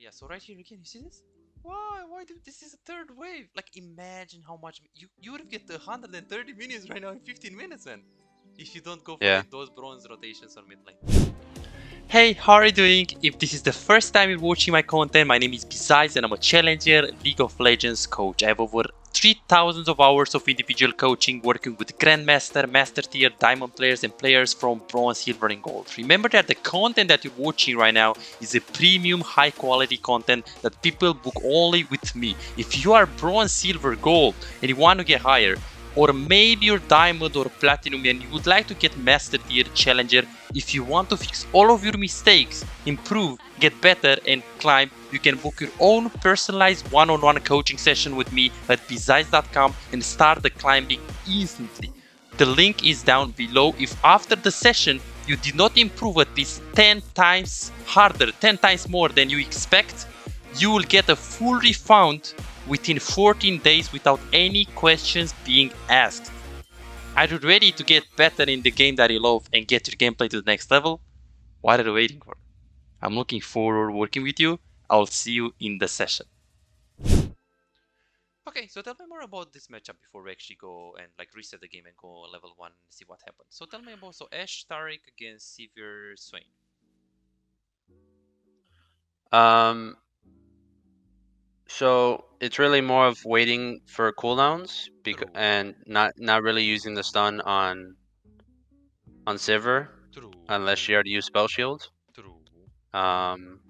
Yeah, so right here again, you see this? Why do this is a third wave? Like imagine how much you would have get 130 minutes right now in 15 minutes, man. If you don't go for Yeah. like those bronze rotations on mid lane. Hey, how are you doing? If this is the first time you're watching my content, my name is Besides and I'm a Challenger League of Legends coach. I have over 3,000 of hours of individual coaching working with Grandmaster, Master Tier, Diamond players and players from Bronze, Silver and Gold. Remember that the content that you're watching right now is a premium high quality content that people book only with me. If you are Bronze, Silver, Gold and you want to get higher, or maybe you're Diamond or Platinum and you would like to get Master Tier, Challenger, if you want to fix all of your mistakes, improve, get better and climb, you can book your own personalized one-on-one coaching session with me at besides.com and start the climbing instantly. The link is down below. If after the session you did not improve at least 10 times harder, 10 times more than you expect, you will get a full refund within 14 days without any questions being asked. Are you ready to get better in the game that you love and get your gameplay to the next level? What are you waiting for? I'm looking forward working with you. I'll see you in the session. Okay, so tell me more about this matchup before we actually go and like reset the game and go level 1 and see what happens. So tell me about Ashe Taric against Severe Swain. Um. So it's really more of waiting for cooldowns True, and not really using the stun on Sivir true, unless she already used spell shield. true. Um.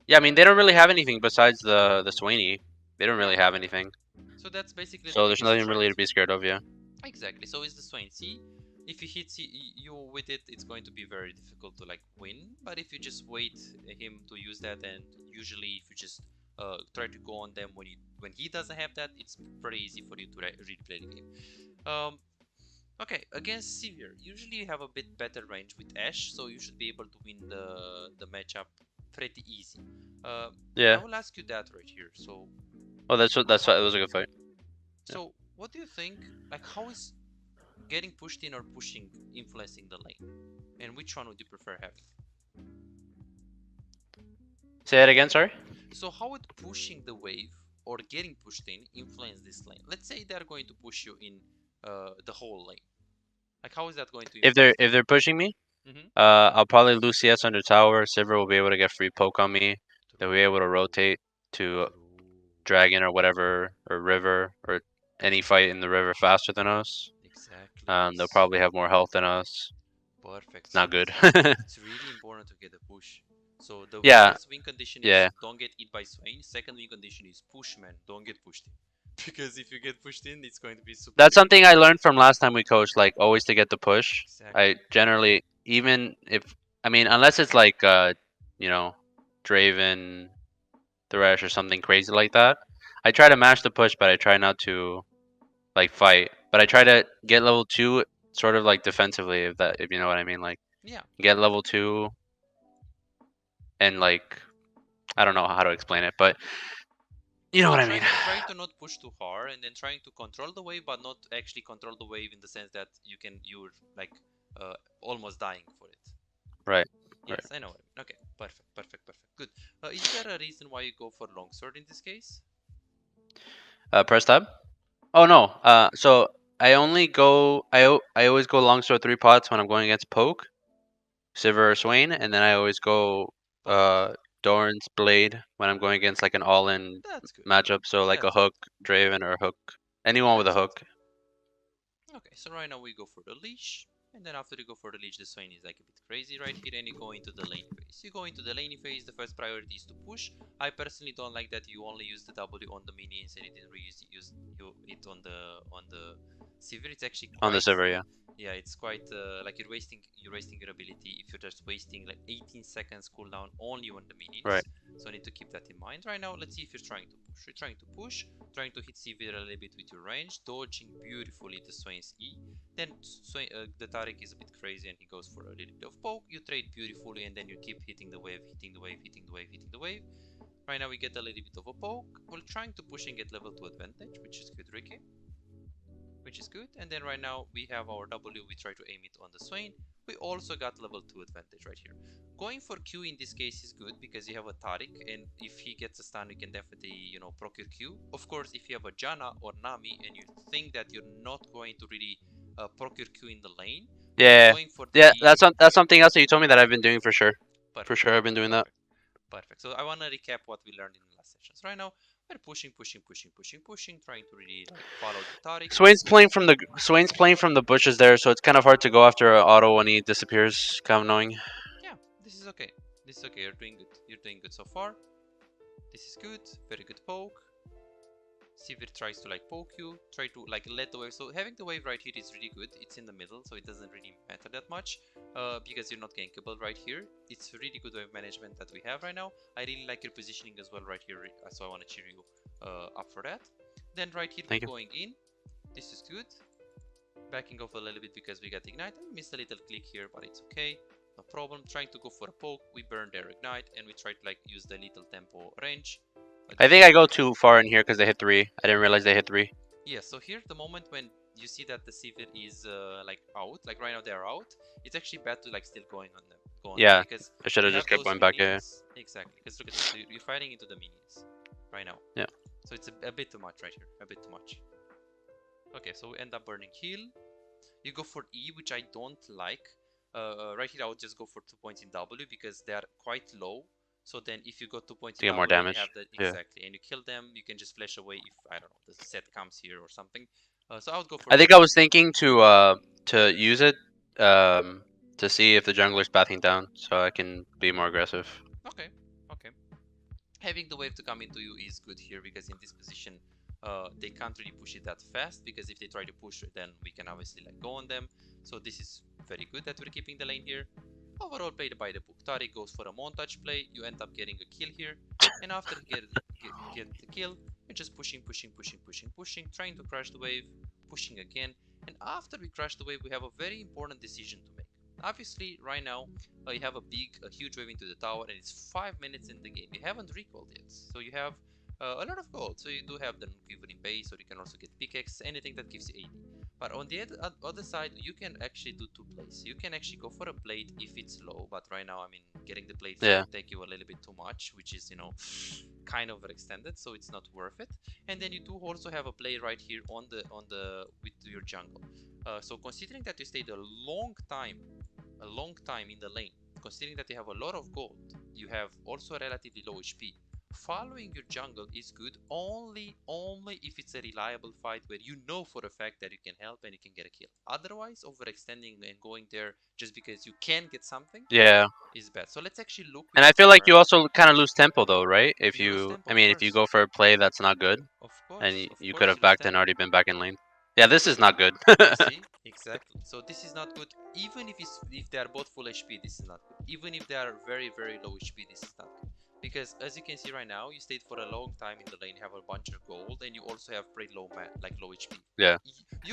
Yeah, I mean they don't really have anything besides the Swainy. They don't really Yeah, have anything. so that's basically the So thing there's is to nothing try really to to. be scared of. Yeah. Exactly. So is the Swain. See, if he hits you with it, it's going to be very difficult to like win. But if you just wait him to use that, and usually if you just try to go on them when he doesn't have that, it's pretty easy for you to replay the game. Um, okay, against Severe, usually you have a bit better range with Ashe, so you should be able to win the matchup pretty easy. Uh, I Yeah. will ask you that right here. So Oh, that's how, it was a good fight. Yeah. so what do you think? Like, how is getting pushed in or pushing influencing the lane? And which one would you prefer having? Say that again. Sorry. So how would pushing the wave or getting pushed in influence this lane? Let's say they're going to push you in the whole lane. Like how is that going to influence If they're pushing me, the lane? I'll probably lose CS under tower. Sivir will be able to get free poke on me. They'll be able to rotate to True. dragon or whatever or river or any fight in the river faster than us. Exactly. They'll Yes. probably have more health than us. Perfect. It's not So good. it's really important to get a push. So the Yeah, first win condition is yeah. don't get hit by Swain. Second win condition is push, man. Don't get pushed in. Because if you get pushed in, it's going to be super That's difficult. something I learned from last time we coached. Like always to get the push. Exactly. I generally even if I mean unless it's like you know Draven, Thresh or something crazy like that. I try to mash the push, but I try not to like fight. But I try to get level 2 sort of like defensively if you know what I mean. Like Yeah. get level 2 and like I don't know how to explain it, but you know So what I mean. trying to not push too hard and then trying to control the wave, but not actually control the wave in the sense that you're like almost dying for it. Right. Right. Yes, I know what I mean. Okay, perfect, perfect, perfect. Good. Is there a reason why you go for longsword in this case? Press tab. Oh no. So I only go. I always go longsword 3 pots when I'm going against poke, Sivir or Swain, and then I always go Both. Doran's blade when I'm going against like an all-in That's good. matchup. So like a That's good. hook, Draven, or a hook, anyone with a That's good. hook. Okay, so right now we go for the leash, and then after you go for the leash, the Swain is like a bit crazy right here, and you go into the laning phase. You go into the laning phase, the first priority is to push. I personally don't like that you only use the W on the minions and you didn't use it on the Sivir. It's actually On the quite Sivir, yeah. yeah, it's quite like you're wasting your ability if you're just wasting like 18 seconds cooldown only on the Right. minions. So I need to keep that in mind. Right now, let's see if you're trying to push. You're trying to push, trying to hit Sivir a little bit with your range, dodging beautifully the Swain's E. Then the Taric is a bit crazy and he goes for a little bit of poke. You trade beautifully and then you keep hitting the wave, hitting the wave, hitting the wave, hitting the wave. Right now we get a little bit of a poke. We're trying to push and get level 2 advantage, which is good, Ricky. Which is good. And then right now we have our W. We try to aim it on the Swain. we also got level 2 advantage right here. Going for Q in this case is good because you have a Taric, and if he gets a stun, you can definitely, you know, procure Q. Of course, if you have a Janna or Nami and you think that you're not going to really procure Q in the lane, Yeah, going for yeah. the That's something else that you told me that I've been doing for sure. For perfect, sure, I've been doing that. perfect. So I want to recap what we learned in the last sessions. Right now, we're pushing, trying to really like follow the Taric. Swain's playing from the bushes there, so it's kind of hard to go after auto when he disappears. Kind of annoying. Yeah, this is okay. This is okay. You're doing good. You're doing good so far. This is good. Very good poke. Sivir tries to like poke you, try to like let the wave. So having the wave right here is really good. It's in the middle, so it doesn't really matter that much because you're not gankable right here. It's really good wave management that we have right now. I really like your positioning as well right here, so I want to cheer you up for that. Then right here we're going in. This is good. Backing off a little bit because we got ignite. I missed a little click here, but it's okay. No problem. Trying to go for a poke. We burn their ignite and we try to like use the little tempo range. I think I go too far in here because they hit 3. I didn't realize they hit 3. Yeah, so here the moment when you see that the Sivir is like out, like right now they're out, it's actually bad to like still going on them. Go on Yeah, them because I should have you just have kept those going back. Yeah. minions. Exactly, because look at this. So you're fighting into the minions right now. Yeah. So it's a bit too much right here. A bit too much. Okay, so we end up burning heal. You go for E, which I don't like. Right here I would just go for 2 points in W because they are quite low. So then if you go 2 points in To get more W, damage. you have the exactly, and you kill them, you can just flash away if I don't know the set comes here or something. So I would go for. I think I was thinking to use it to see if the jungler's bathing down, so I can be more aggressive. Okay, okay. Having the wave to come into you is good here because in this position they can't really push it that fast because if they try to push it, then we can obviously like go on them. So this is very good that we're keeping the lane here. Overall played by the book. Taric goes for a montage play. You end up getting a kill here, and after get the kill, you're just pushing, trying to crash the wave, pushing again. And after we crash the wave, we have a very important decision to make. Obviously, right now you have a huge wave into the tower, and it's 5 minutes in the game. You haven't recalled yet, so you have a lot of gold. So you do have the equivalent base, or you can also get pickaxe, anything that gives you 80. But on the other side, you can actually do 2 plays. You can actually go for a plate if it's low, but right now, I mean, getting the plate will take you a little bit too much, which is, you know, kind of extended, so it's not worth it. And then you do also have a play right here on the with your jungle. So considering that you stayed a long time in the lane, considering that you have a lot of gold, you have also a relatively low HP. Following your jungle is good only if it's a reliable fight where you know for a fact that you can help and you can get a kill. Otherwise, overextending and going there just because you can get something is bad. So let's actually look. And I feel like you also kind of lose tempo though, right? If I mean, if you go for a play that's not good, and you could have backed and already been back in lane. Yeah, this is not good. You see, exactly. So this is not good. Even if they are both full HP, this is not good. Even if they are very low HP, this is not good. Because as you can see right now, you stayed for a long time in the lane, have a bunch of gold, and you also have pretty low low HP. Yeah,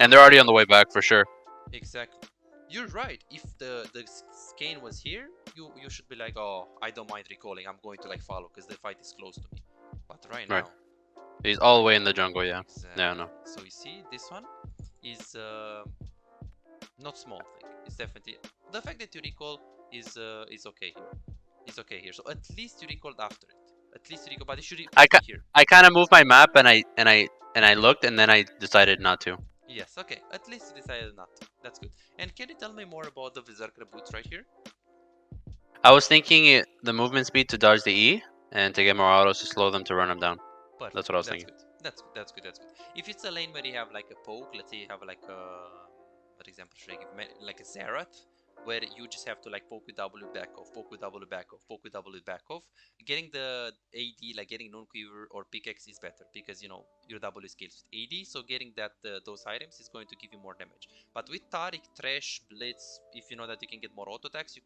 and they're already on the way back for sure. Exactly. You're right. If the scan was here, you should be like, oh, I don't mind recalling. I'm going to like follow because the fight is close to me. But right now, he's all the way in the jungle. Yeah. Exactly. Yeah, no. So you see, this one is not small thing. It's definitely the fact that you recall is okay here. It's okay here. So at least you recalled after it. At least you recall, but you should be here. I kind of moved my map and I looked and then I decided not to. Yes. Okay. At least you decided not to. That's good. And can you tell me more about the Berserker boots right here? I was thinking the movement speed to dodge the E and to get more autos to slow them to run them down. Perfect. That's what I was thinking. Good. That's good. If it's a lane where you have like a poke, let's say you have like a, for example, should I give like a Zerath, where you just have to like poke with W back off, poke with W back off, poke with W back off. Getting the AD, like getting non-quiver or pickaxe is better because you know your W scales with AD, so getting that those items is going to give you more damage. But with Taric, Thresh, Blitz, if you know that you can get more auto attacks,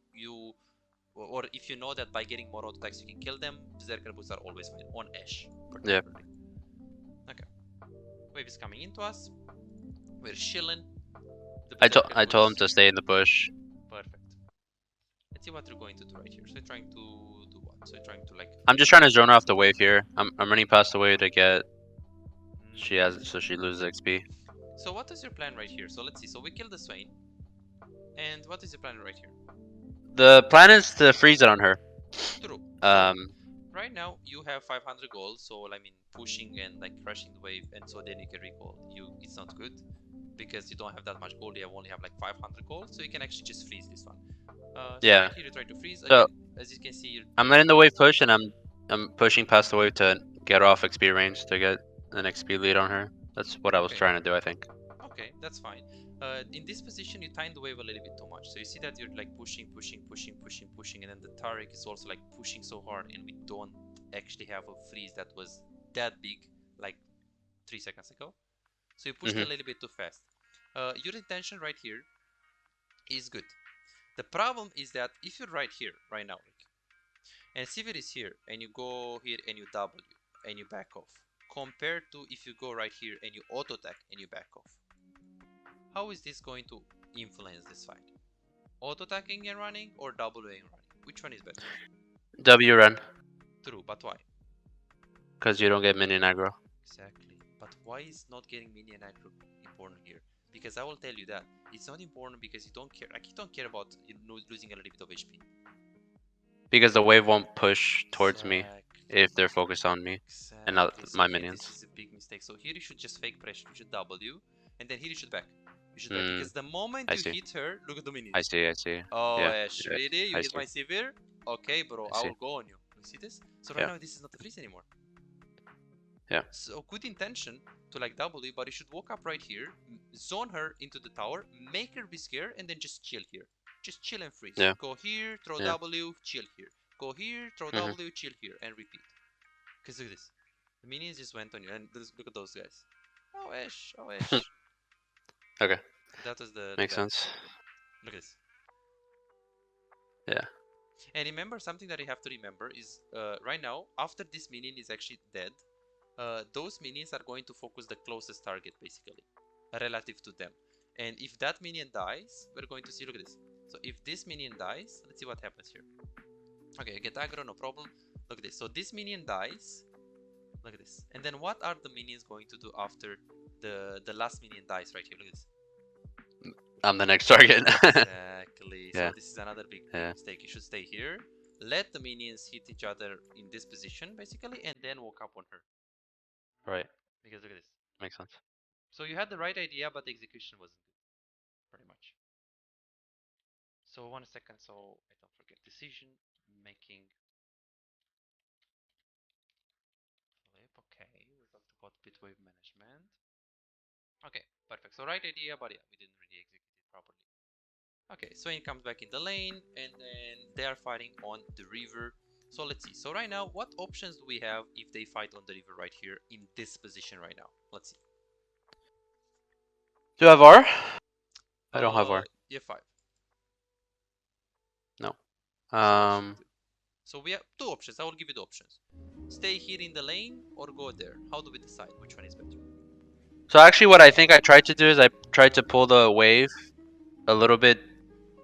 or if you know that by getting more auto attacks you can kill them, Berserker boots are always fine on Ashe. Yeah. Okay. Wave is coming into us. We're chilling. I told him to stay in the bush. Perfect. Let's see what we're going to do right here. So you're trying to do what? So you're trying to like. I'm just trying to zone off the wave here. I'm running past the wave to get. So she loses XP. So what is your plan right here? So let's see. So we kill the Swain. And what is the plan right here? The plan is to freeze it on her. True. Um, Right now you have 500 gold, so I mean pushing and like crushing the wave, and so then you can recall. It's not good because you don't have that much gold. You only have like 500 gold, so you can actually just freeze this one. So yeah. right here you try to freeze So again. As you can see, I'm letting the wave push, and I'm pushing past the wave to get her off XP range to get an XP lead on her. That's what I was okay. trying to do, I think. Okay, that's fine. In this position, you time the wave a little bit too much. So you see that you're like pushing, and then the Tarek is also like pushing so hard, and we don't actually have a freeze that was that big, like 3 seconds ago. So you pushed a Hmm. little bit too fast. Your intention right here is good. The problem is that if you're right here, right now, like, and Sivir is here, and you go here and you W, and you back off, compared to if you go right here and you auto attack and you back off. How is this going to influence this fight? Auto attacking and running or W and running? Which one is better? W run, True, but why? because you don't get minion aggro. Exactly. But why is not getting minion aggro important here? Because I will tell you that it's not important because you don't care. Like you don't care about losing a little bit of HP. Because the wave won't push towards me Exactly. if they're focused on me and not Exactly. So my here this minions. is a big mistake. So here you should just fake pressure. You should W, and then here you should back. You should back Mm, because the moment I you see. hit her, look at the I minions. see. I see. Oh, Yeah. Ash, Yeah. really? You I hit see. my severe? Okay, bro, I I see. will go on you. You see this? So right Yeah. now this is not a freeze anymore. Yeah. So good intention to like W, but you should walk up right here, zone her into the tower, make her be scared, and then just chill here. Just chill and freeze. Yeah. Go here, throw Yeah. W, chill here. Go here, throw Hmm. W, chill here, and repeat. Cause look at this. The minions just went on you, and look at those guys. Oh Ash, oh Ash. Okay. That was the Makes bad. sense. Look at this. Yeah. And remember, something that you have to remember is right now, after this minion is actually dead, those minions are going to focus the closest target, basically, relative to them. And if that minion dies, we're going to see, look at this. So if this minion dies, let's see what happens here. Okay, get aggro, no problem. Look at this. So this minion dies. Look at this. And then what are the minions going to do after the last minion dies right here? Look at this. I'm the next target. Exactly. So Yeah. this is another big Yeah. mistake. You should stay here. Let the minions hit each other in this position, basically, and then walk up on her. Right. Because look at this. Makes sense. So you had the right idea, but the execution wasn't good, pretty much. So 1 second, so I don't forget. Decision making flip. Okay, we talked about bitwave management. Okay, perfect. So right idea, but yeah, we didn't really execute it properly. Okay, Swain comes back in the lane, and then they are fighting on the river. So let's see. So right now, what options do we have if they fight on the river right here in this position right now? Let's see. Do you have R? I don't have R. F5. No. So what should Um. we do? So we have two options. I will give you the options. Stay here in the lane or go there. How do we decide which one is better? So actually, what I think I tried to do is I tried to pull the wave a little bit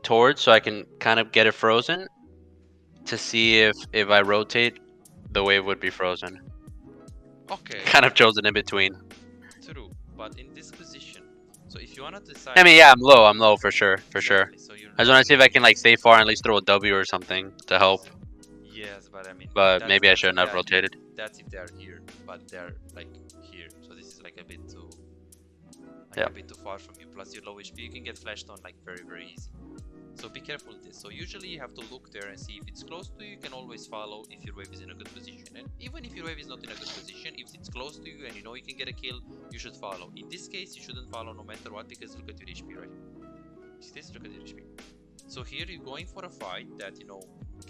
towards so I can kind of get it frozen to see if I rotate, the wave would be frozen. Okay, Kind of chosen in between. true. But in this position, so if you wanna decide, I mean, yeah, I'm low. I'm low for sure. For sure. exactly. So you're I just want to losing see if I can like minions. stay far and at least throw a W or something to help. Yes, but I mean But that's maybe I that's if shouldn't they have are here. rotated. That's if they are here, but they're like here. So this is like a bit too Yeah. a bit too far from you. Plus your low HP, you can get flashed on like very easy. So be careful with this. So usually you have to look there and see if it's close to you. You can always follow if your wave is in a good position. And even if your wave is not in a good position, if it's close to you and you know you can get a kill, you should follow. In this case, you shouldn't follow no matter what because look at your HP, right? See this? Look at your HP. So here you're going for a fight that, you know,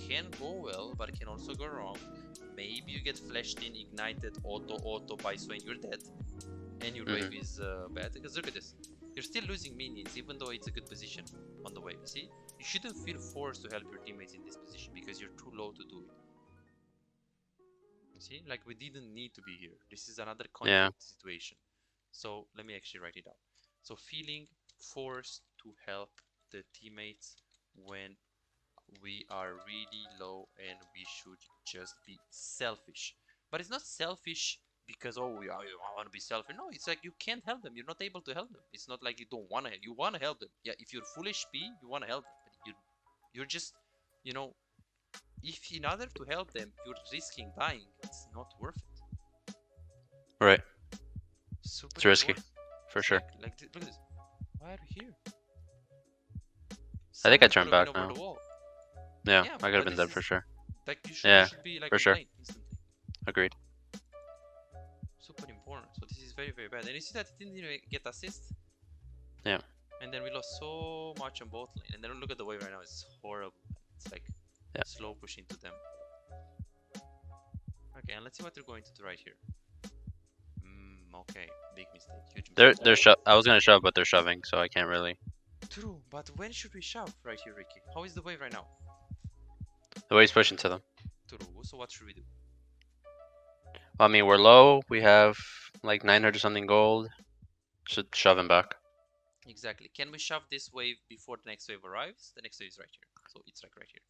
can go well, but can also go wrong. Maybe you get flashed in, ignited, auto by Swain, you're dead. And your wave is bad. Because look at this. You're still losing minions, even though it's a good position on the wave. See? You shouldn't feel forced to help your teammates in this position because you're too low to do it. See? Like, we didn't need to be here. This is another conflict situation. So, let me actually write it out. So, feeling forced to help the teammates when we are really low and we should just be selfish. But it's not selfish because I want to be selfish. No, it's like you can't help them. You're not able to help them. It's not like you don't want to. You want to help them. Yeah, if you're full HP, you want to help them, but you're just, you know, if in order to help them, you're risking dying. It's not worth it. Right. Super It's risky, important. for It's sure. Like look at this. Why are we here? I think I Someone's turned blowing back over now. the wall. Yeah, Yeah, I could have but been this dead for is sure. like you Yeah, should be like for on sure. lane instantly. Agreed. Super important. So this is very very bad. And you see that it didn't even get assist. Yeah. And then we lost so much on both lane. And then look at the wave right now. It's horrible. It's like slow push into them. Okay, and let's see what they're going to do right here. Okay, big mistake, huge mistake. I was gonna shove, but they're shoving, so I can't really. True, but when should we shove right here, Ricky? How is the wave right now? The wave's pushing to them. True, so what should we do? I mean, we're low. We have like 900 something gold. Should shove him back. Exactly. Can we shove this wave before the next wave arrives? The next wave is right here. So it's like right here.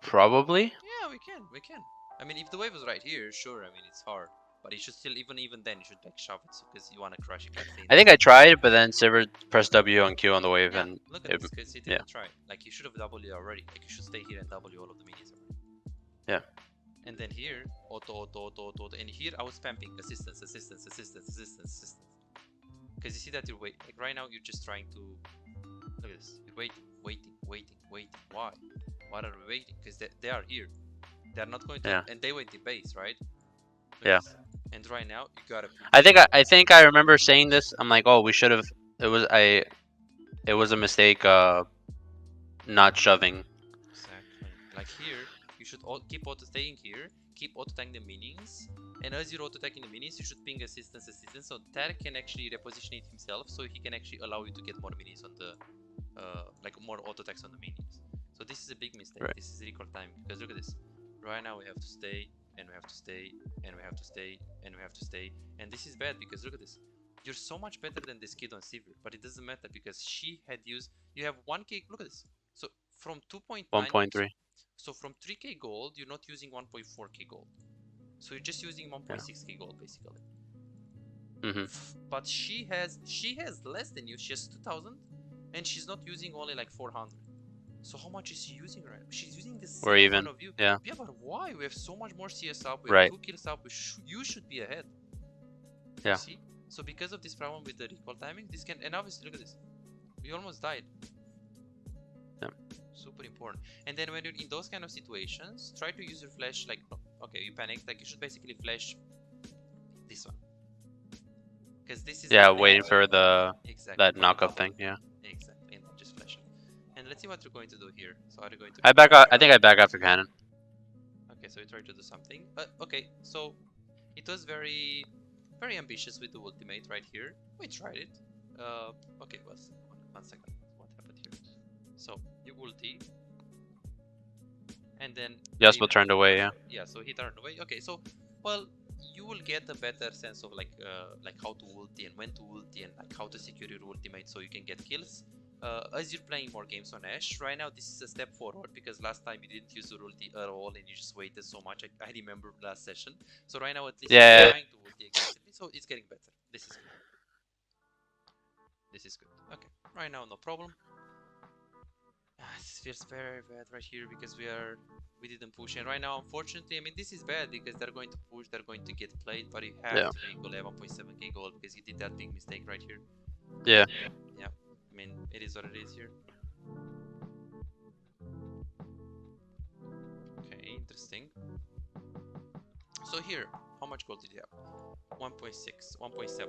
Probably. Yeah, we can. We can. I mean, if the wave was right here, sure. I mean, it's hard. But you should still, even then, you should like shove it because you want to crush it. I think I tried, but then Sivert pressed W on Q on the wave, yeah, and look at this, because he didn't try. Like, you should have W already. Like, you should stay here and W all of the minions already. Yeah. And then here, auto. And here, I was spamming assistance. Because you see that you're waiting. Like, right now, you're just trying to... Look at this. You're waiting. Why? What are we waiting? Because they are here. They're not going to... Yeah. And they went in base, right? Yeah. And right now, you gotta... I think I remember saying this. I'm like, oh, we should have... It was a mistake, not shoving. Exactly. Like here, you should keep auto-staying here, keep auto-tanking the minions, and as you're auto-attacking the minions, you should ping assistance, so Tarek can actually reposition it himself, so he can actually allow you to get more minions on the... like more auto-attacks on the minions. So this is a big mistake. Right. This is recall time, because look at this. Right now we have to stay, and we have to stay, and we have to stay, and we have to stay, and this is bad because look at this. You're so much better than this kid on Sivir, but it doesn't matter because she had used... You have 1k... Look at this. So from 2.9... 1.3. So from 3k gold, you're not using 1.4k gold. So you're just using 1.6k gold basically. But she has less than you. She has 2,000, and she's not using only like 400. So how much is she using right now? She's using the same amount of you. Yeah. Yeah, but why? We have so much more CS up. We have 2 kills up. You should be ahead. Yeah. See? So because of this problem with the recall timing, this can... And obviously, look at this. We almost died. Yeah. Super important. And then when you're in those kind of situations, try to use your flash like... Okay, you panicked. Like, you should basically flash this one. Because this is... Yeah, waiting for the... Exactly. That knockup thing, yeah. Exactly. And then just flash it. And let's see what you're going to do here. So are you going to... I back out. I think I back out for cannon. Okay, so we try to do something. Okay, so it was very ambitious with the ultimate right here. We tried it. Okay, one second. What happened here? So you ulti, and then Yasuo turned away. Yeah. Yeah, so he turned away. Okay, so well, you will get a better sense of like how to ulti and when to ulti and like how to secure your ultimate so you can get kills. As you're playing more games on Ashe, right now this is a step forward because last time you didn't use your ulti at all and you just waited so much. I remember last session. So right now at least you're trying to ulti aggressively, so it's getting better. This is good. This is good. Okay, right now no problem. This feels very bad right here because we didn't push, and right now unfortunately, I mean this is bad because they're going to push, they're going to get played, but you have to make 11.7k gold because you did that big mistake right here. Yeah. Yeah. I mean, it is what it is here. Okay, interesting. So here, how much gold did you have? 1.6, 1.7.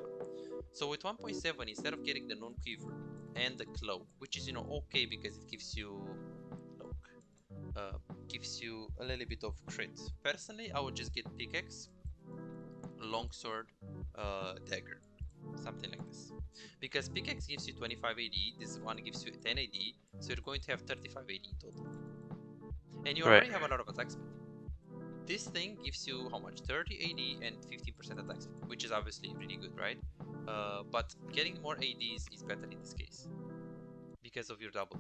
So with 1.7, instead of getting the non-quiver and the cloak, which is, you know, okay because it gives you... gives you a little bit of crit. Personally, I would just get pickaxe, longsword, dagger. Something like this. Because pickaxe gives you 25 AD, this one gives you 10 AD, so you're going to have 35 AD in total. And you already have a lot of attack speed. This thing gives you how much? 30 AD and 15% attack speed, which is obviously really good, right? But getting more ADs is better in this case. Because of your double.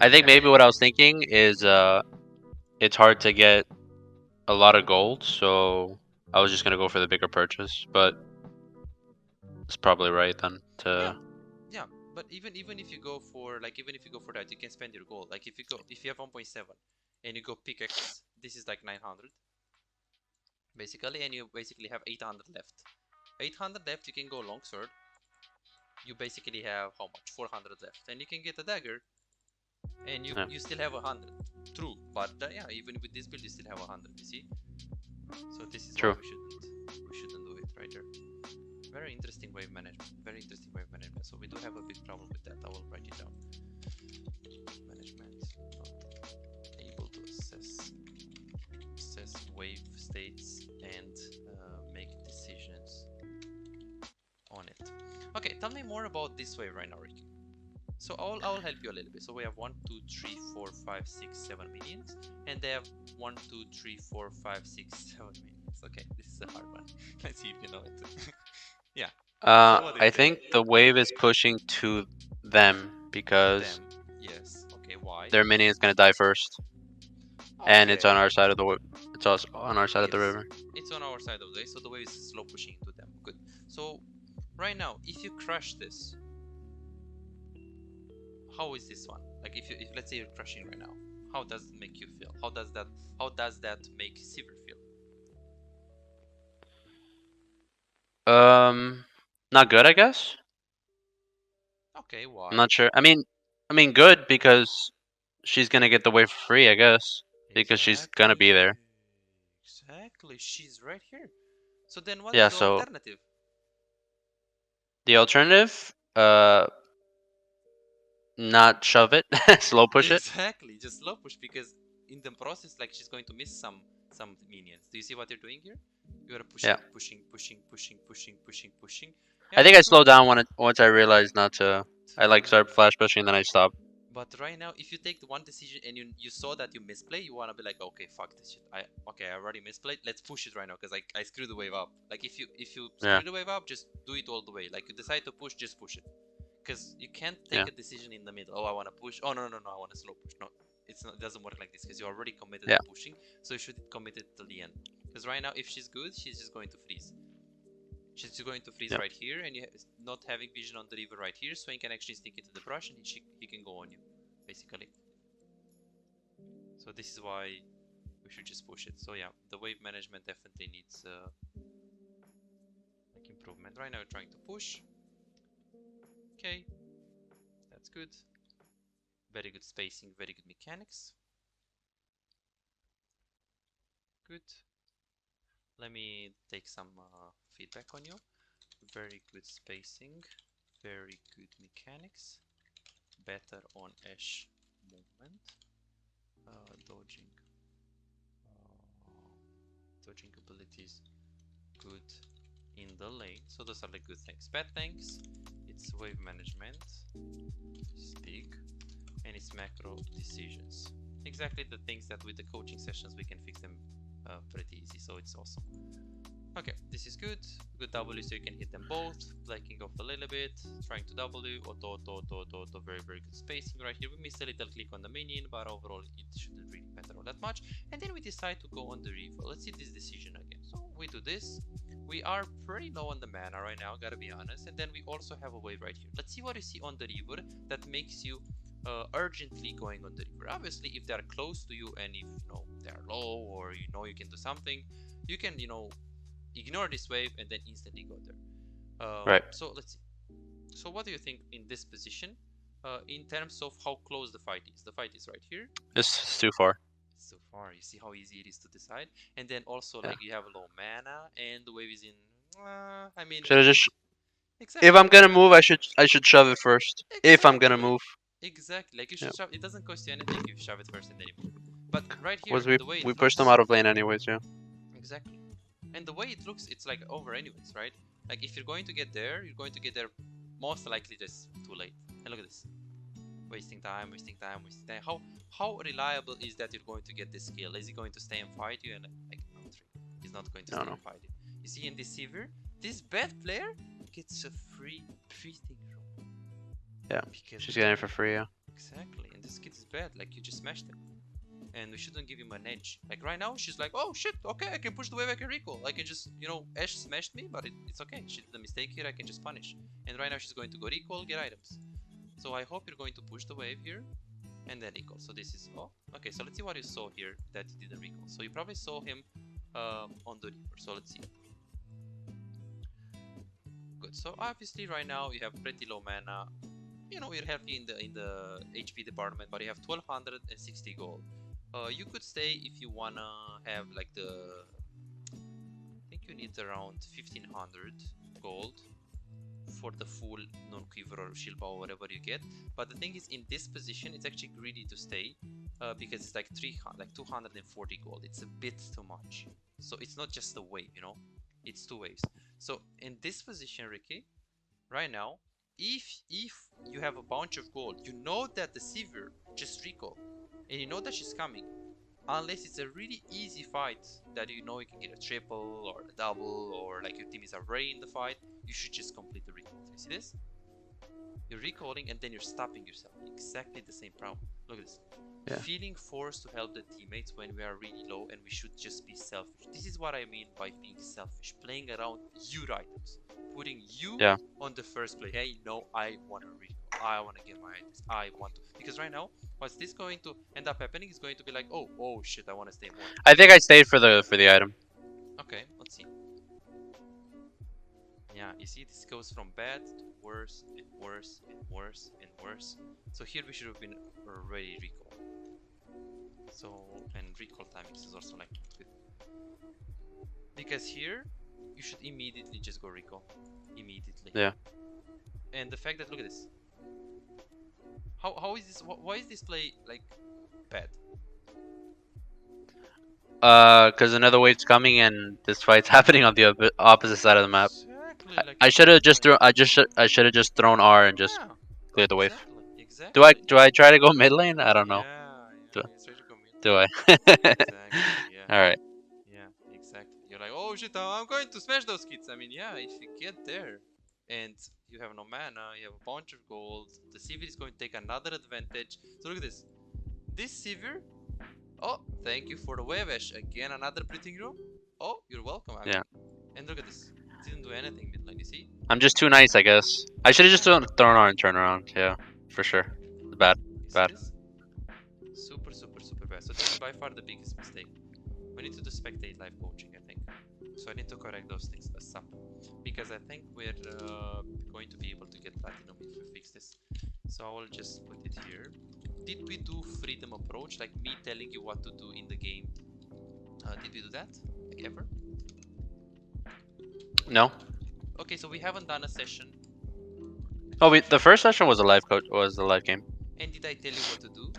I think maybe what I was thinking is it's hard to get a lot of gold, so I was just gonna go for the bigger purchase, but it's probably right then to. Yeah, but even if you go for that, you can spend your gold. Like if you have 1.7 and you go pickaxe, this is like 900 basically, and you basically have 800 left. 800 left, you can go longsword. You basically have how much? 400 left, and you can get a dagger, and you still have 100. True, but yeah, even with this build, you still have 100. You see? So this is why True. we shouldn't do it right there. Very interesting wave management. Very interesting wave management. So we do have a big problem with that. I will write it down. Management not able to assess wave states and make decisions on it. Okay, tell me more about this wave right now, Ricky. So I'll help you a little bit. So we have 1, 2, 3, 4, 5, 6, 7 minions, and they have 1, 2, 3, 4, 5, 6, 7 minions. Okay, this is a hard one. Let's see if you know it. Yeah. So what do you I think the wave is pushing to them because them? Yes. Okay. Why? their minion is gonna die first, and it's on Okay. our side of the. It's also on our side of the river. It's on our side of the way, so the wave is slow pushing into them. Good. So right now, if you crush this, how is this one? Like if let's say you're crushing right now, how does it make you feel? How does that make Sivir feel? Not good, I guess. Okay, I'm why? not sure. I mean, good because she's gonna get the wave for free, I guess, because she's gonna be there. Exactly. She's right here. So then what is Yeah. the So alternative? the alternative, not shove it, slow push it. Exactly. Just slow push because in the process, like she's going to miss some minions. Do you see what you're doing here? You are Yeah. pushing. Yeah, I think I that's good. slowed down once I realized not to. I like started Good. flash pushing, then I stopped. But right now, if you take the one decision and you saw that you misplay, you wanna be like, okay, fuck this shit. I already misplayed. Let's push it right now because I screwed the wave up. Like if you Yeah. screw the wave up, just do it all the way. Like you decide to push, just push it. Because you can't take Yeah. a decision in the middle. Oh, I wanna push. Oh no, I wanna slow push. No, it's not. It doesn't work like this because you're already committed Yeah. to pushing. So you should commit it till the end. Because right now, if she's good, she's just going to freeze. She's just going to freeze Yeah. right here, and you not having vision on the river right here, so he can actually sneak into the brush and he can go on you, basically. So this is why we should just push it. So yeah, the wave management definitely needs like improvement. Right now we're trying to push. Okay, that's good. Very good spacing, very good mechanics. Good. Let me take some feedback on you. Very good spacing, very good mechanics. Better on Ashe movement. Dodging. Dodging abilities good in the lane. So those are the good things. Bad things, it's wave management, it's big, and it's macro decisions. Exactly the things that with the coaching sessions we can fix them pretty easy. So it's awesome. Okay, this is good. Good W, so you can hit them both. Flanking off a little bit, trying to W, auto, very good spacing right here. We missed a little click on the minion, but overall it shouldn't really matter all that much. And then we decide to go on the refill. Let's see this decision again. So we do this. We are pretty low on the mana right now, gotta be honest. And then we also have a wave right here. Let's see what you see on the river that makes you urgently going on the river. Obviously, if they are close to you and if they are low or you can do something, you can ignore this wave and then instantly go there. Right. So let's see. So what do you think in this position in terms of how close the fight is? The fight is right here. It's too far. It's so far. You see how easy it is to decide. And then also Yeah. like you have low mana and the wave is in. I mean, Should I just? exactly. If I'm gonna move, I should shove it first. If I'm gonna move. Exactly. Like you Yeah. should shove. It doesn't cost you anything if you shove it first and then you move. But right here, Was we the way we it pushed them looks. out of lane anyways? Yeah. Exactly. And the way it looks, it's like over anyways, right? Like if you're going to get there, you're going to get there most likely just too late. And look at this. Wasting time. How reliable is that you're going to get this kill? Is he going to stay and fight you? And like, not really. He's not going to stay and fight you. You see in this Sivir, this bad player gets a free thing from. Yeah. Because She's getting it for free. Yeah. exactly. And this kid is bad. Like you just smashed him. and we shouldn't give him an edge. Like right now, she's like, oh shit, okay, I can push the wave, I can recall. I can just, you know, Ashe smashed me, but it's okay. She did a mistake here, I can just punish. And right now she's going to go recall, get items. So I hope you're going to push the wave here, and then recall. So this is, oh, okay, so let's see what you saw here that you didn't recall. So you probably saw him on the Reaper, so let's see. Good, so obviously right now you have pretty low mana. You know, you're healthy in the HP department, but you have 1260 gold. You could stay if you wanna have like the, I think you need around 1500 gold for the full non-quiver or shield bow or whatever you get. But the thing is, in this position it's actually greedy to stay because it's like 240 gold. It's a bit too much. So it's not just a wave, you know, it's 2 waves. So in this position, Ricky, right now, if you have a bunch of gold, you know that the Sivir just recall, and you know that she's coming. Unless it's a really easy fight that you know you can get a triple or a double, or like your team is already in the fight, you should just complete the recall. You see this? You're recalling and then you're stopping yourself. Exactly the same problem. Look at this. Yeah. Feeling forced to help the teammates when we are really low and we should just be selfish. This is what I mean by being selfish. Playing around your items. Putting you on the first play. Hey, no, I want to recall. I want to get my items. I want to. Because right now, what's this going to end up happening is going to be like, oh shit, I want to stay more. I think I stayed for the item. Okay, let's see. Yeah, you see, this goes from bad to worse and worse and worse and worse. So here we should have been already recall. So, and recall timing is also like good. Because here, you should immediately just go recall. Immediately. Yeah. And the fact that, look at this. How is this, why is this play, like, bad? Because another wave's coming and this fight's happening on the opposite side of the map. Exactly. Like I should have just thrown. I should have just thrown R and just cleared the wave. Exactly. Do I try to go mid lane? I don't know. Yeah. Do I? Exactly. Yeah. All right. Yeah. Exactly. You're like, oh shit, I'm going to smash those kids. I mean, yeah, if you get there and you have no mana, you have a bunch of gold, the Sivir is going to take another advantage. So look at this. This Sivir. Oh, thank you for the wave, Ashe. Again, another breathing room. Oh, you're welcome. I mean, and look at this. Didn't do anything mid lane, you see? I'm just too nice, I guess. I should have just thrown R and turn around. Yeah, for sure. Bad. Super bad. So this is by far the biggest mistake. We need to do spectate live coaching, I think. So I need to correct those things ASAP. Because I think we're going to be able to get platinum if we fix this. So I will just put it here. Did we do freedom approach, like me telling you what to do in the game? Did we do that? Like ever? No. Okay, so we haven't done a session. Oh, the first session was a live game. And did I tell you what to do?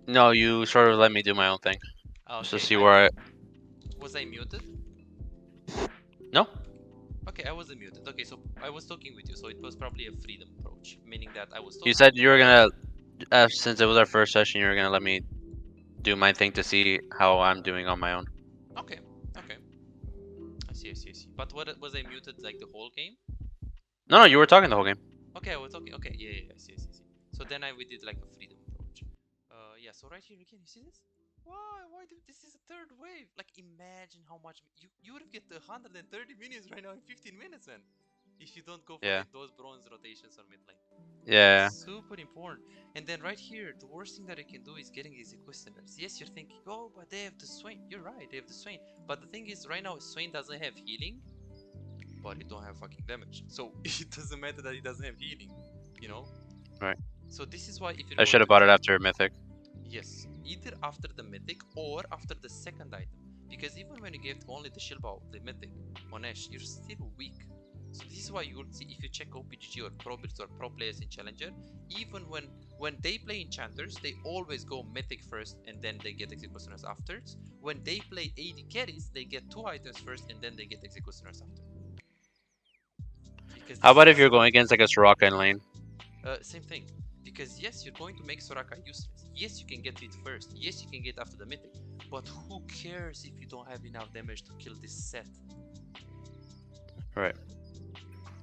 No, you sort of let me do my own thing. Okay, just to see where I... Was I muted? No. Okay, I wasn't muted. Okay, so I was talking with you, so it was probably a freedom approach, meaning that I was talking. You said you were gonna, since it was our first session, you were gonna let me do my thing to see how I'm doing on my own. Okay. I see. But what, was I muted like the whole game? No, you were talking the whole game. Okay, I was talking. Okay, yeah, I see. So then we did like a freedom approach. Yeah. So right here again, you see this? Why do this is a third wave? Like imagine how much you would get 130 minions right now in 15 minutes, man. If you don't go for like, those bronze rotations on mid lane. Yeah. Super important. And then right here, the worst thing that you can do is getting these equisters. Yes, you're thinking, oh, but they have the Swain. You're right, they have the Swain. But the thing is, right now, Swain doesn't have healing, but it don't have fucking damage. So it doesn't matter that it doesn't have healing, you know? Right. So this is why if you I should have bought it after Mythic. Yes, either after the Mythic or after the second item. Because even when you get only the shield bow, the Mythic on Ashe, you're still weak. So this is why you will see if you check OPGG or pro builds or pro players in Challenger, even when they play enchanters, they always go Mythic first and then they get Executioners afterwards. When they play AD carries, they get 2 items first and then they get Executioners after. How about if you're going against like a Soraka in lane? Same thing. Because yes, you're going to make Soraka useless. Yes, you can get it first. Yes, you can get after the Mythic. But who cares if you don't have enough damage to kill this set? Right.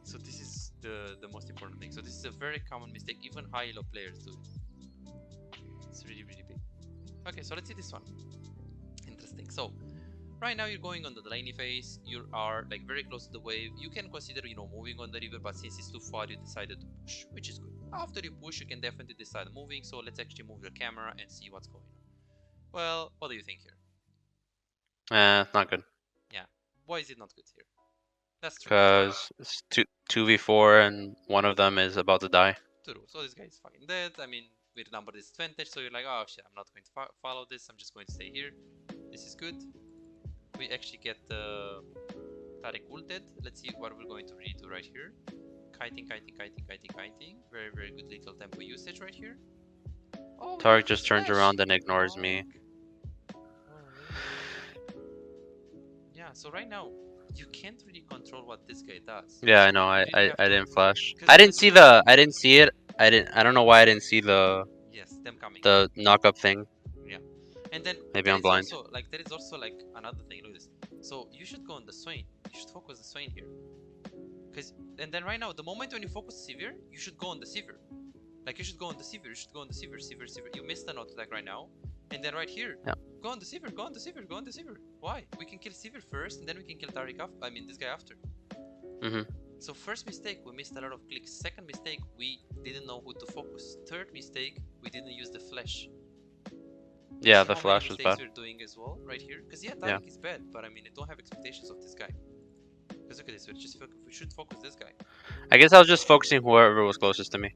So this is the most important thing. So this is a very common mistake. Even high elo players do it. It's really big. Okay, so let's see this one. Interesting. So right now you're going on the laney phase. You are like very close to the wave. You can consider, moving on the river, but since it's too far, you decided to push, which is good. After you push, you can definitely decide moving. So let's actually move your camera and see what's going on. Well, what do you think here? It's not good. Yeah. Why is it not good here? That's true. Because it's 2v4 and one of them is about to die. True. So this guy is fucking dead. I mean, with number disadvantage, so you're like, oh shit, I'm not going to follow this. I'm just going to stay here. This is good. We actually get Tarek ulted. Let's see what we're going to redo right here. Kiting. Very, very good little tempo usage right here. Oh, Tarek just turns flash. around and ignores me. Yeah, so right now, you can't really control what this guy does. Yeah, I know. You really have I to- didn't flash. 'cause I didn't see the. I didn't see it. I don't know why I didn't see Yes, them coming. the knock up thing. Yeah. And then Maybe I'm blind. there is also like another thing. Look at this. So you should go on the Swain. You should focus the Swain here. And then right now, the moment when you focus Sivir, you should go on the Sivir. Like you should go on the Sivir. You should go on the Sivir. You missed an auto attack right now. And then right here, Yeah. go on the Sivir. Go on the Sivir. Go on the Sivir. Why? We can kill Sivir first, and then we can kill Tariq after. I mean, this guy after. So first mistake, we missed a lot of clicks. Second mistake, we didn't know who to focus. Third mistake, we didn't use the flash. Yeah, See the how flash many was mistakes bad. we're doing as well right here. Because yeah, Tariq is bad, but I mean, I don't have expectations of this guy. Because look at this, we should focus this guy. I guess I was just focusing whoever was closest to me.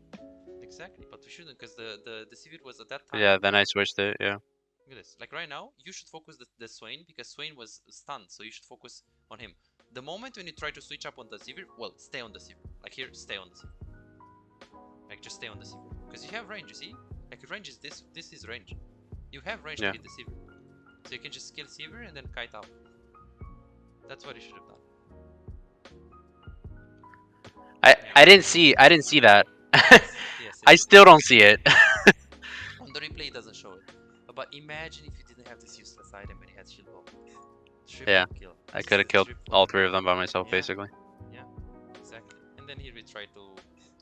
Exactly, but we shouldn't, because the Sivir was at that time. Yeah, then I switched it. Yeah. Look at this. Like right now, you should focus the Swain, because Swain was stunned, so you should focus on him. The moment when you try to switch up on the Sivir, well, stay on the Sivir. Like here, stay on the Sivir. Like just stay on the Sivir. Because you have range, you see? Like range is this is range. You have range to hit the Sivir. So you can just kill Sivir and then kite up. That's what you should have done. I didn't see that. Yes, I still don't see it. on the replay it doesn't show it. But imagine if you didn't have this useless item and you had shield wall. Yeah, Kill. I could have killed all three of them by myself, basically. Yeah, exactly. And then here we try to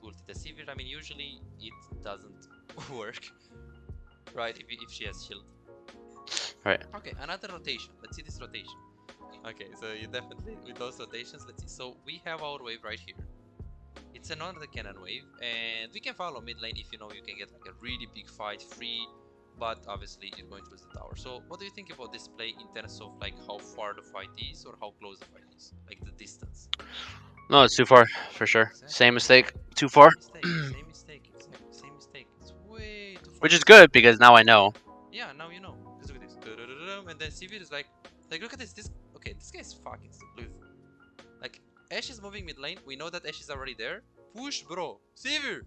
ulti the Sivir. I mean, usually it doesn't work, right? If she has shield. Right. Okay, another rotation. Let's see this rotation. Okay, so you definitely with those rotations. Let's see. So we have our wave right here. It's another cannon wave, and we can follow mid lane if you know you can get like a really big fight free, but obviously you're going to lose the tower. So what do you think about this play in terms of like how far the fight is or how close the fight is, like the distance? No, it's too far for sure. Exactly. Same mistake. Too far. Same mistake. Exactly. Same mistake. It's way too far. Which is good because now I know. Yeah, now you know. Just look at this. And then Sivir is like look at this. Okay, this guy is fucking stupid. Like Ashe is moving mid lane. We know that Ashe is already there. Push, bro. Sivir,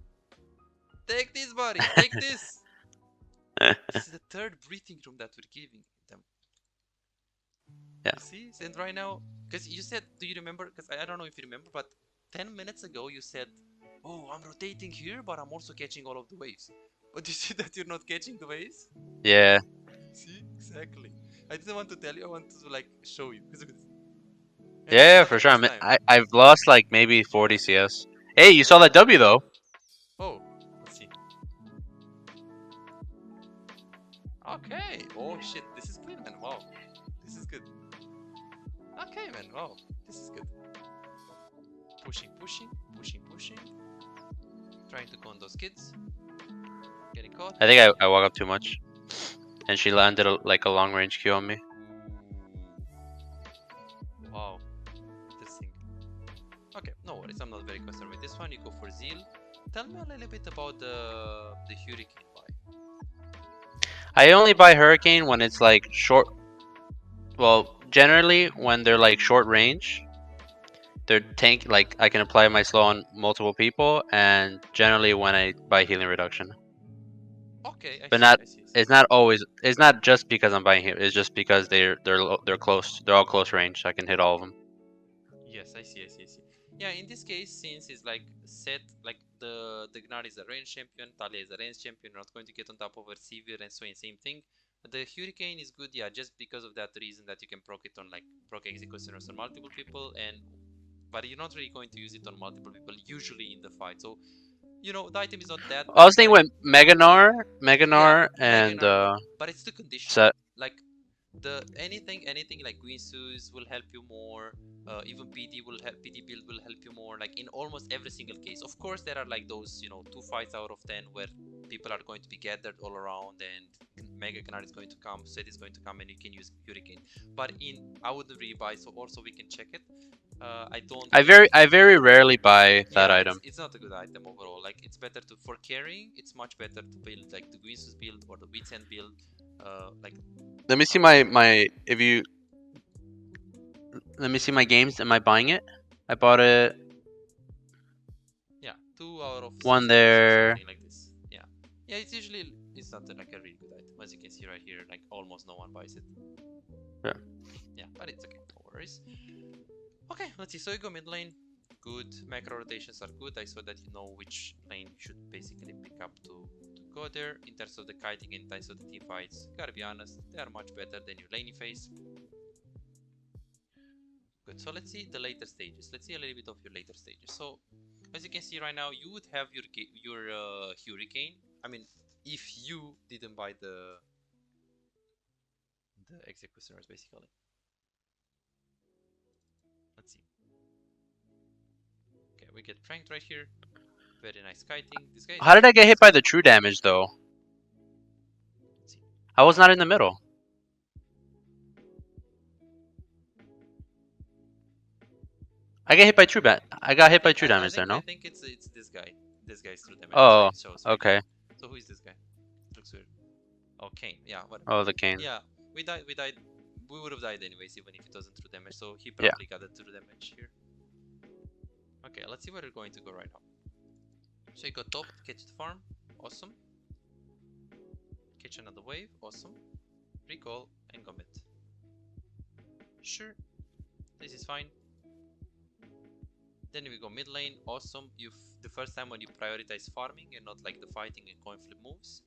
take this, buddy. Take this. This is the third breathing room that we're giving them. Yeah. You see? And right now, because you said, do you remember? Because I don't know if you remember, but 10 minutes ago you said, oh, I'm rotating here, but I'm also catching all of the waves. But you see that you're not catching the waves? Yeah. See? Exactly. I didn't want to tell you, I want to like show you. Look at this. Yeah, for sure. I've lost like maybe 40 CS. Hey, you saw that W though. Oh, let's see. Okay. Oh shit, this is clean, man. Wow. This is good. Okay, man. Wow. This is good. Pushing. Trying to con those kids. Getting caught. I think I walk up too much. And she landed like a long range Q on me. Wow. Interesting. Okay, no worries. I'm not very concerned with this one. You go for Zeal. Tell me a little bit about the Hurricane buy. I only buy Hurricane when it's like short. Well, generally when they're like short range, they're tank. Like I can apply my slow on multiple people, and generally when I buy healing reduction. Okay, I see. It's not always. It's not just because I'm buying here. It's just because they're close. They're all close range. So I can hit all of them. Yes, I see. Yeah, in this case, since it's like set, like the Gnar is a range champion, Talia is a range champion, you're not going to get on top of a Sivir and Swain, same thing. The Hurricane is good, yeah, just because of that reason that you can proc it on like proc executioners on multiple people, but you're not really going to use it on multiple people usually in the fight. So you know, the item is not that I bad, was thinking with yeah, Meganar, and Meganar, but it's too conditional. Set. Like the anything like Guinsus will help you more. Even PD will help. PD build will help you more. Like in almost every single case. Of course, there are like those, you know, 2 fights out of 10 where people are going to be gathered all around and Mega Canard is going to come, Set is going to come, and you can use Hurricane. But I wouldn't really buy. So also we can check it. I don't think. I very rarely buy that Yeah, item. it's not a good item overall. Like it's better to for carrying. It's much better to build like the Guinsus build or the Wits End build. Like Let me see my if you let me see my games. Am I buying it? I bought it. yeah, 2 out of 6 One games or there. something like this. Yeah, yeah. It's usually it's not like a really good item, as you can see right here. Like almost no one buys it. Yeah. Yeah, but it's okay. No worries. Okay, let's see. So you go mid lane. Good. Macro rotations are good. I saw that you know which lane you should basically pick up to go there. In terms of the kiting and in terms of the team fights, gotta be honest, they are much better than your laney phase. Good. So let's see the later stages. Let's see a little bit of your later stages. So as you can see right now, you would have your Hurricane. I mean, if you didn't buy the executioners, basically. Let's see. Okay, we get pranked right here. Very nice kiting. This guy is How did I get hit actually by the true damage though? let's see. I was not in the middle. I get hit by true damage. I got hit by true damage there, I no? think it's this guy. This guy's true damage. That's why Oh, it shows right okay. here. So who is this guy? Looks weird. Oh, Kane. Yeah, whatever. Oh, the cane. Yeah, we died. We would have died anyways, even if it wasn't true damage. So he Yeah. probably got the true damage here. Okay, let's see where we're going to go right now. So you go top, catch the farm. Awesome. Catch another wave. Awesome. Recall and go mid. Sure. This is fine. Then we go mid lane. Awesome. The first time when you prioritize farming and not like the fighting and coin flip moves.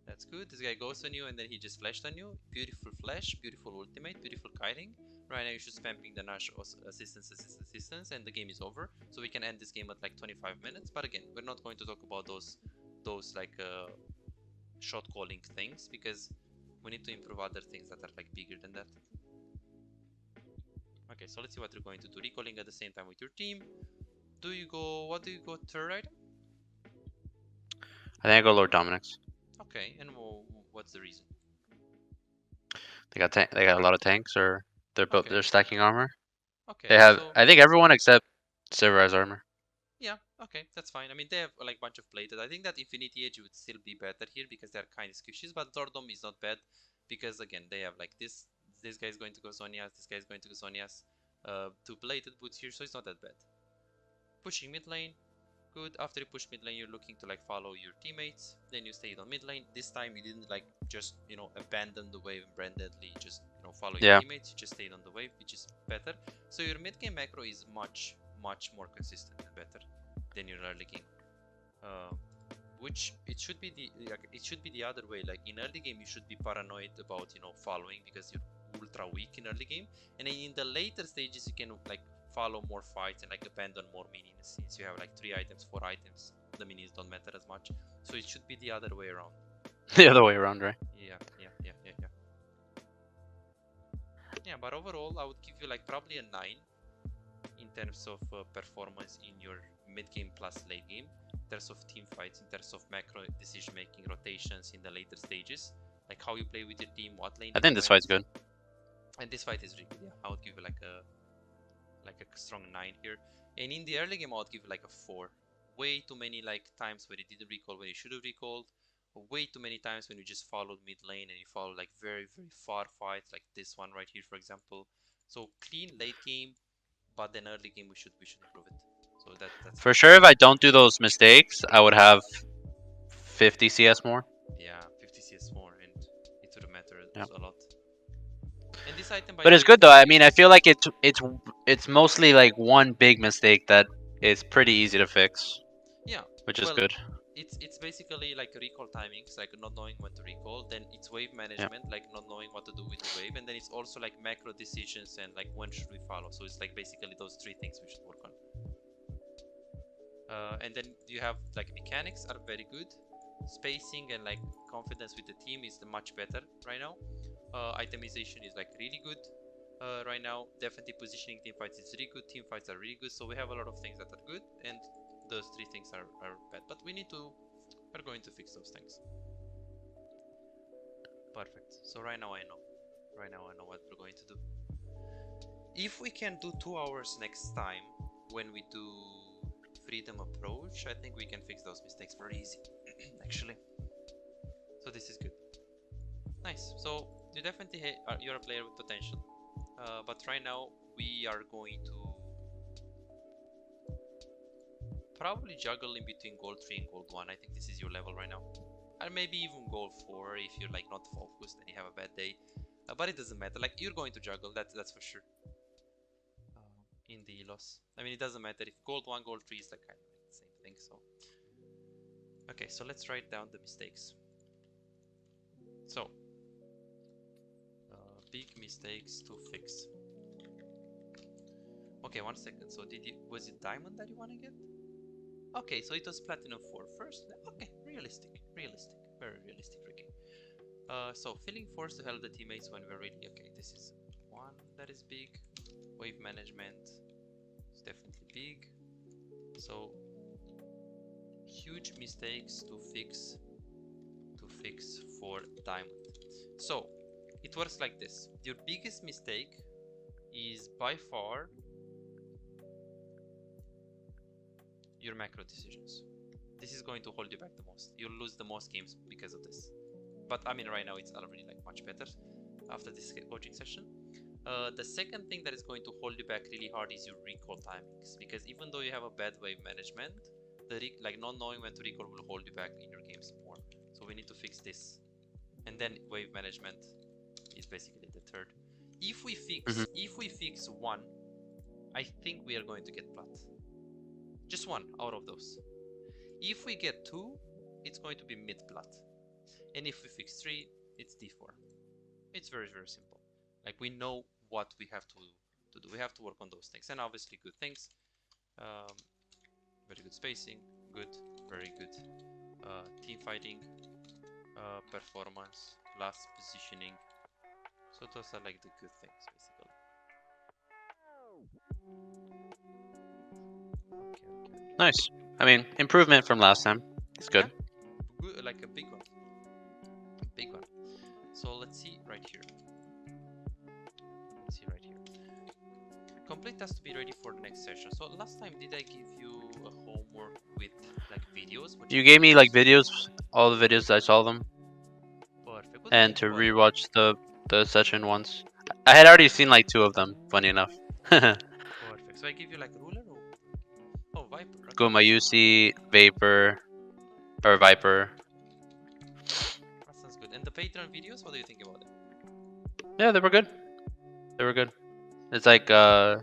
That's good. This guy goes on you and then he just flashed on you. Beautiful flash, beautiful ultimate, beautiful kiting. Right now you should spamming the Nash assistance and the game is over. So we can end this game at like 25 minutes. But again, we're not going to talk about those like shot calling things because we need to improve other things that are like bigger than that. Okay, so let's see what you're going to do. Recalling at the same time with your team. What do you go third item? I think I go Lord Dominic's. Okay, and what's the reason? They got a lot of tanks, or they're stacking armor. Okay, They have so I think everyone except Silver has armor. yeah, okay, that's fine. I mean, they have like bunch of plated. I think that Infinity Age would still be better here because they're kind of squishies, but Zordom is not bad because again, they have like this guy is going to go Zonias, this guy is going to go Zonias, 2 plated boots here, so it's not that bad. Pushing mid lane, good. After you push mid lane, you're looking to like follow your teammates. Then you stayed on mid lane. This time you didn't like just abandon the wave and brandedly just follow your teammates. You just stayed on the wave, which is better. So your mid game macro is much more consistent and better than your early game. Which it should be the other way. Like in early game, you should be paranoid about following because you're ultra weak in early game, and then in the later stages you can like follow more fights and like abandon more minions since you have like 3 items, 4 items. The minions don't matter as much, so it should be the other way around. The other way around, right? Yeah, but overall I would give you like probably a 9 in terms of performance in your mid game plus late game, in terms of team fights, in terms of macro decision making, rotations in the later stages, like how you play with your team, what lane. I think this fight's good. And this fight is really good. Yeah, I would give you like a strong 9 here. And in the early game, I would give you like a 4. Way too many like times where you didn't recall when you should have recalled. Way too many times when you just followed mid lane and you followed like very far fights, like this one right here, for example. So clean late game, but then early game we should improve it. So that's for sure. If I don't do those mistakes, I would have 50 CS more. Yeah, 50 CS more, and it would matter a lot. And this item, but it's good though. I mean, I feel like it's mostly like one big mistake that is pretty easy to fix. Yeah, which is good. It's basically like recall timings, like not knowing when to recall. Then it's wave management, like not knowing what to do with the wave, and then it's also like macro decisions and like when should we follow. So it's like basically those 3 things we should work on. And then you have like mechanics are very good, spacing and like confidence with the team is much better right now. Itemization is like really good right now. Definitely positioning team fights is really good. Team fights are really good. So we have a lot of things that are good, and those three things are bad. But we're going to fix those things. Perfect. So right now I know what we're going to do. If we can do 2 hours next time when we do freedom approach, I think we can fix those mistakes very easy actually. So this is good. Nice. So you definitely you're a player with potential, but right now we are going to probably juggle in between gold 3 and gold 1. I think this is your level right now, or maybe even gold 4 if you're like not focused and you have a bad day, but it doesn't matter. Like you're going to juggle, that's for sure. In the loss, I mean, it doesn't matter if gold 1 gold 3 is like kind of like the same thing. So okay, so let's write down the mistakes. So big mistakes to fix. Okay, 1 second. So was it diamond that you want to get? Okay, so it was platinum 4 first. Okay, realistic, very realistic, Ricky. So feeling forced to help the teammates when we're really okay. This is one that is big. Wave management is definitely big. So huge mistakes to fix for diamond. So it works like this. Your biggest mistake is by far your macro decisions. This is going to hold you back the most. You'll lose the most games because of this. But I mean, right now it's already like much better after this coaching session. The second thing that is going to hold you back really hard is your recall timings, because even though you have a bad wave management, like not knowing when to recall will hold you back in your games more. So we need to fix this, and then wave management is basically the third. If we fix one, I think we are going to get plat. Just one out of those. If we get two, it's going to be mid plat, and if we fix three, it's D4. It's very simple. Like we know what we have to do. We have to work on those things, and obviously good things. Very good spacing, good, very good team fighting, performance, last positioning. So those are like the good things, basically. Okay. Nice. I mean, improvement from last time. It's good. Yeah. Good, like a big one. Big one. So let's see right here. Complete has to be ready for the next session. So last time, did I give you a homework with like videos? You gave me like videos, all the videos I saw them. Perfect. And to rewatch the session once. I had already seen like 2 of them, funny enough. Perfect. So I give you like ruler or Viper? Right? Go my UC, Vapor, or Viper. That sounds good. And the Patreon videos, what do you think about it? Yeah, they were good. They were good. It's like good,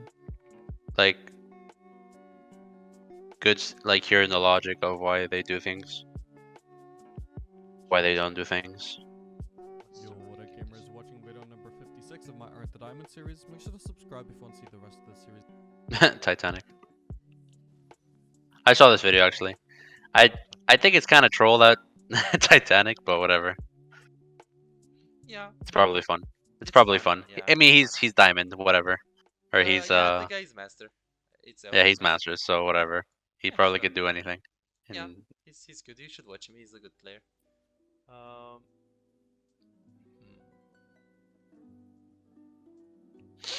like hearing the logic of why they do things, why they don't do things. Yo, what up gamers, watching video number 56 of my Earth the Diamond series. Make sure to subscribe if you want to see the rest of the series. Titanic. I saw this video actually. I think it's kind of troll that Titanic, but whatever. Yeah. It's probably fun. It's probably fun. Yeah. I mean, he's Diamond, whatever. Or he's yeah, the guy's master. Yeah, he's master, so whatever. He probably could do anything. Yeah, he's good. You should watch him. He's a good player.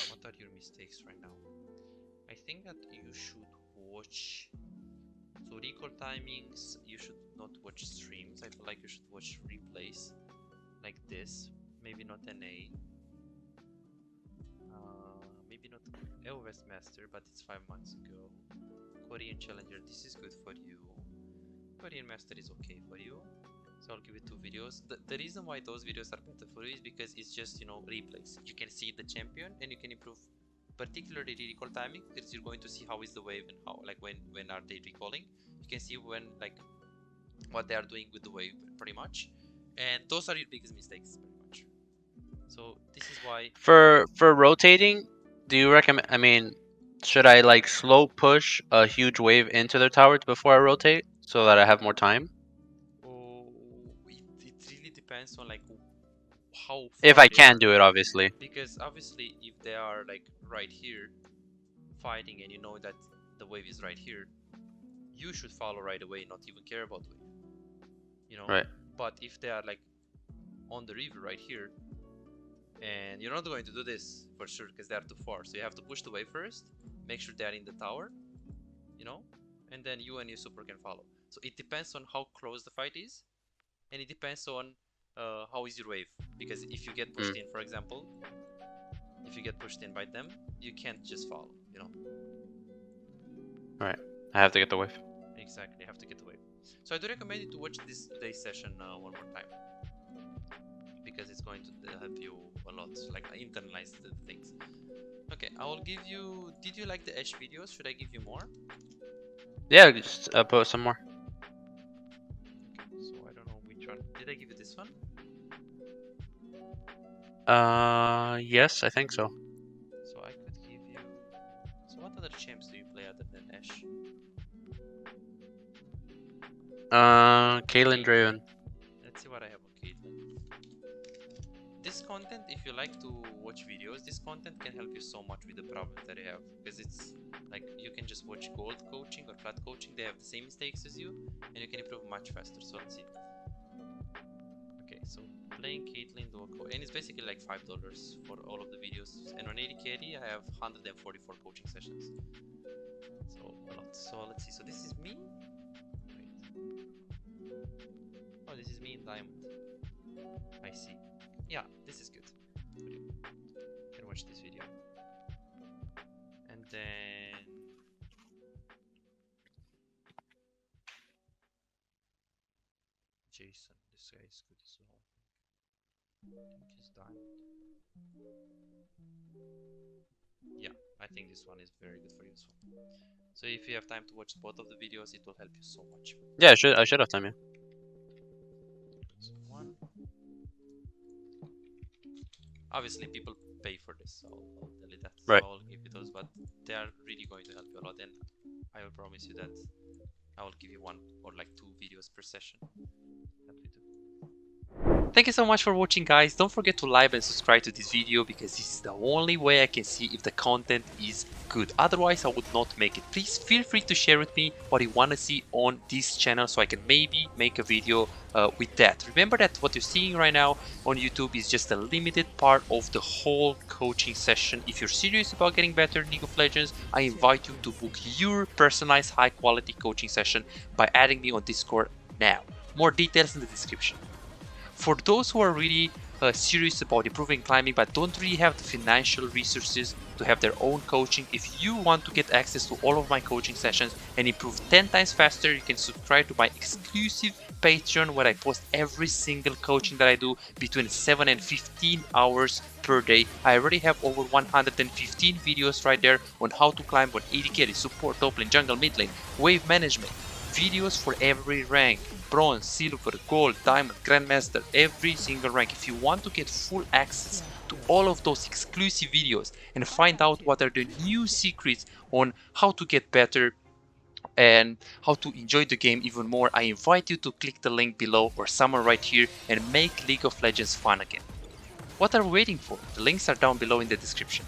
What are your mistakes right now? I think that you should watch. So recall timings. You should not watch streams. I feel like you should watch replays, like this. Maybe not NA. Maybe not LOS Master, but it's 5 months ago. Korean Challenger, this is good for you. Korean Master is okay for you. So I'll give you 2 videos. The reason why those videos are better for you is because it's just, you know, replays. You can see the champion and you can improve, particularly recall timing, because you're going to see how is the wave and how, like, when are they recalling. You can see when, like, what they are doing with the wave, pretty much. And those are your biggest mistakes, pretty much. So this is why for rotating, do you recommend? I mean, Should I like slow push a huge wave into their tower before I rotate so that I have more time? Oh, it really depends on like how If far I they are. can do it, obviously. Because obviously, if they are like right here fighting and you know that the wave is right here, you should follow right away, not even care about the wave. You know. Right. But if they are like on the river right here, and you're not going to do this for sure because they are too far, so you have to push the wave first, make sure they are in the tower, you know, and then you and your super can follow. So it depends on how close the fight is, and it depends on how is your wave. Because if you get pushed in, for example, if you get pushed in by them, you can't just follow, you know. Right. I have to get the wave. Exactly, you have to get the wave. So I do recommend you to watch this today's session one more time, because it's going to help you a lot, like internalize the things. Okay, I will give you. Did you like the Ashe videos? Should I give you more? Yeah, just put some more. Okay, so I don't know which one. Did I give you this one? Yes, I think so. So I could give you. So what other champs do you play other than Ashe? Kaylin Draven. Let's see what I have on Caitlyn. This content, if you like to watch videos, this content can help you so much with the problems that you have, because it's like you can just watch gold coaching or flat coaching. They have the same mistakes as you, and you can improve much faster. So let's see. Okay, so playing Caitlyn Duoco, and it's basically like $5 for all of the videos. And on 80 KD, I have 144 coaching sessions. So a lot. So let's see. So this is me. Wait. Oh, this is me in diamond. I see. Yeah, this is good. You can watch this video. And then Jason, this guy is good as well. I think he's diamond. Yeah, I think this one is very good for you as well. So if you have time to watch both of the videos, it will help you so much. Yeah, I should have time, yeah. So one. Obviously, people pay for this, so I'll tell you that. Right. So I'll give you those, but they are really going to help you a lot. And I will promise you that I will give you 1 or like 2 videos per session that we do. Thank you so much for watching, guys. Don't forget to like and subscribe to this video, because this is the only way I can see if the content is good. Otherwise, I would not make it. Please feel free to share with me what you want to see on this channel, so I can maybe make a video with that. Remember that what you're seeing right now on YouTube is just a limited part of the whole coaching session. If you're serious about getting better in League of Legends, I invite you to book your personalized high quality coaching session by adding me on Discord now. More details in the description. For those who are really serious about improving climbing but don't really have the financial resources to have their own coaching, if you want to get access to all of my coaching sessions and improve 10 times faster, you can subscribe to my exclusive Patreon, where I post every single coaching that I do between 7 and 15 hours per day. I already have over 115 videos right there on how to climb on AD carry, support, top lane, jungle, mid lane, wave management, videos for every rank, bronze, silver, gold, diamond, grandmaster, every single rank. If you want to get full access to all of those exclusive videos and find out what are the new secrets on how to get better and how to enjoy the game even more, I invite you to click the link below or somewhere right here and make League of Legends fun again. What are we waiting for? The links are down below in the description.